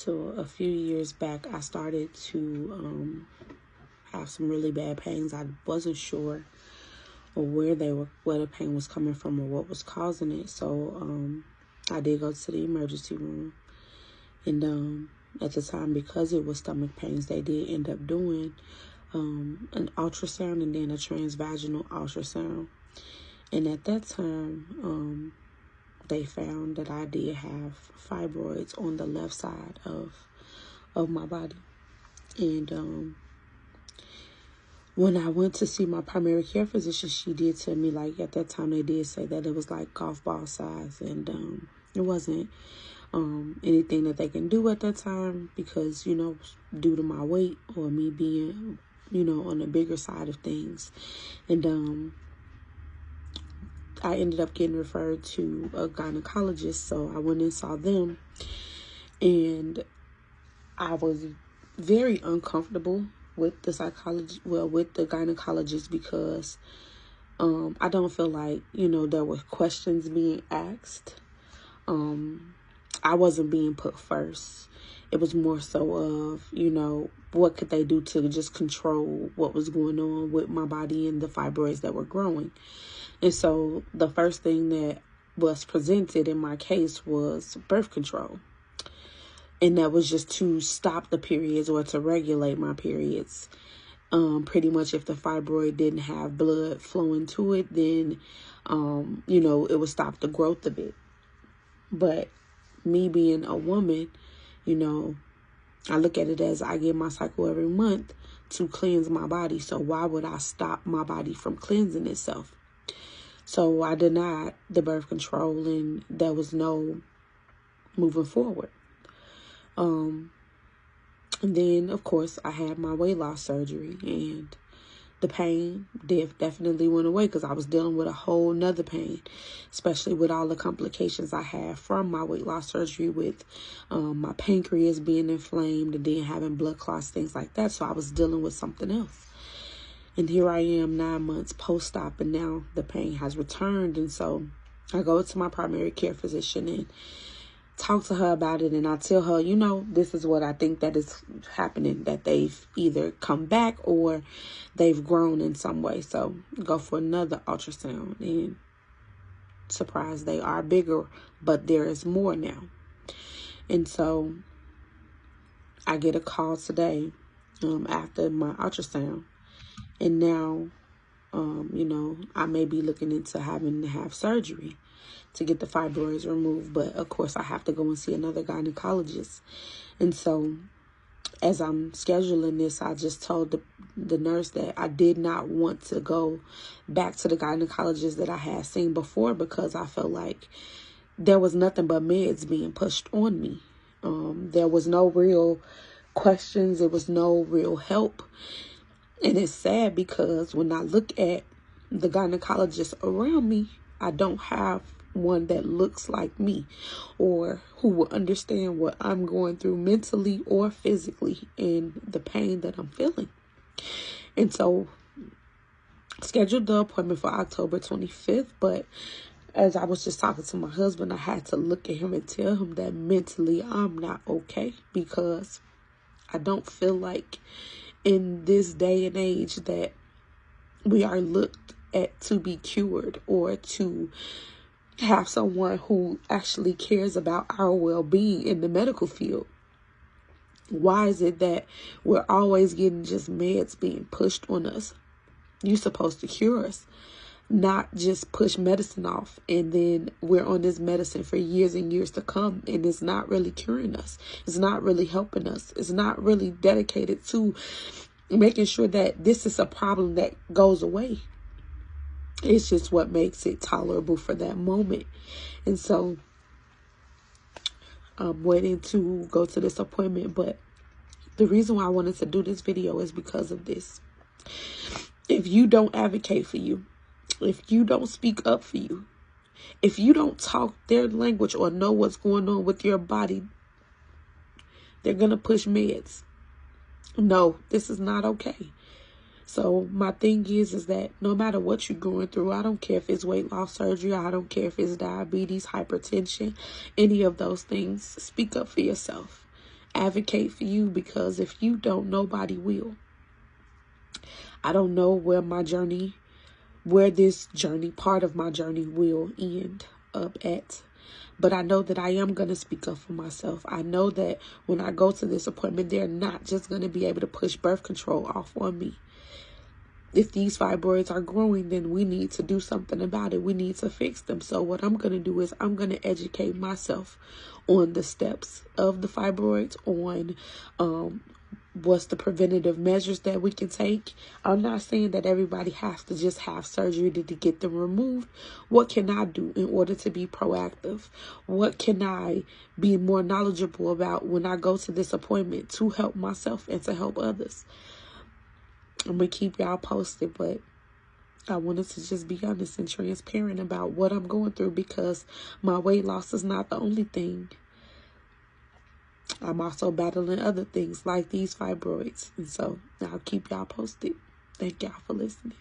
So a few years back, I started to have some really bad pains. I wasn't sure where the pain was coming from or what was causing it. So I did go to the emergency room, and at the time, because it was stomach pains, they did end up doing an ultrasound and then a transvaginal ultrasound. And at that time, they found that I did have fibroids on the left side of my body. And when I went to see my primary care physician, she did tell me, like, at that time they did say that it was like golf ball size, and it wasn't anything that they can do at that time because, due to my weight or me being, on the bigger side of things. And I ended up getting referred to a gynecologist, so I went and saw them, and I was very uncomfortable with the gynecologist because I don't feel like, there were questions being asked. I wasn't being put first. It was more so of, what could they do to just control what was going on with my body and the fibroids that were growing. And so the first thing that was presented in my case was birth control. And that was just to stop the periods or to regulate my periods. Pretty much if the fibroid didn't have blood flowing to it, then, it would stop the growth of it. But me being a woman, I look at it as I get my cycle every month to cleanse my body. So why would I stop my body from cleansing itself? So I denied the birth control, and there was no moving forward. And then, of course, I had my weight loss surgery, and the pain definitely went away because I was dealing with a whole nother pain, especially with all the complications I had from my weight loss surgery with my pancreas being inflamed and then having blood clots, things like that. So I was dealing with something else. And here I am 9 months post-op, and now the pain has returned. And so I go to my primary care physician and talk to her about it. And I tell her, this is what I think that is happening, that they've either come back or they've grown in some way. So go for another ultrasound, and surprise, they are bigger, but there is more now. And so I get a call today after my ultrasound. And now, I may be looking into having to have surgery to get the fibroids removed. But, of course, I have to go and see another gynecologist. And so as I'm scheduling this, I just told the nurse that I did not want to go back to the gynecologist that I had seen before because I felt like there was nothing but meds being pushed on me. There was no real questions. There was no real help. And it's sad because when I look at the gynecologists around me, I don't have one that looks like me or who will understand what I'm going through mentally or physically and the pain that I'm feeling. And so scheduled the appointment for October 25th. But as I was just talking to my husband, I had to look at him and tell him that mentally I'm not okay because I don't feel like in this day and age that we are looked at to be cured or to have someone who actually cares about our well-being in the medical field. Why is it that we're always getting just meds being pushed on us? You're supposed to cure us, not just push medicine off. And then we're on this medicine for years and years to come, and it's not really curing us. It's not really helping us. It's not really dedicated to making sure that this is a problem that goes away. It's just what makes it tolerable for that moment. And so I'm waiting to go to this appointment. But the reason why I wanted to do this video is because of this. If you don't advocate for you, if you don't speak up for you, if you don't talk their language or know what's going on with your body, they're going to push meds. No, this is not okay. So my thing is that no matter what you're going through, I don't care if it's weight loss surgery, I don't care if it's diabetes, hypertension, any of those things, speak up for yourself. advocate for you, because if you don't, nobody will. I don't know where this journey, part of my journey, will end up at. But I know that I am going to speak up for myself. I know that when I go to this appointment, they're not just going to be able to push birth control off on me. If these fibroids are growing, then we need to do something about it. We need to fix them. So what I'm going to do is I'm going to educate myself on the steps of the fibroids, on what's the preventative measures that we can take. I'm not saying that everybody has to just have surgery to get them removed. What can I do in order to be proactive? What can I be more knowledgeable about when I go to this appointment to help myself and to help others? I'm going to keep y'all posted, but I wanted to just be honest and transparent about what I'm going through, because my weight loss is not the only thing. I'm also battling other things like these fibroids. And so I'll keep y'all posted. Thank y'all for listening.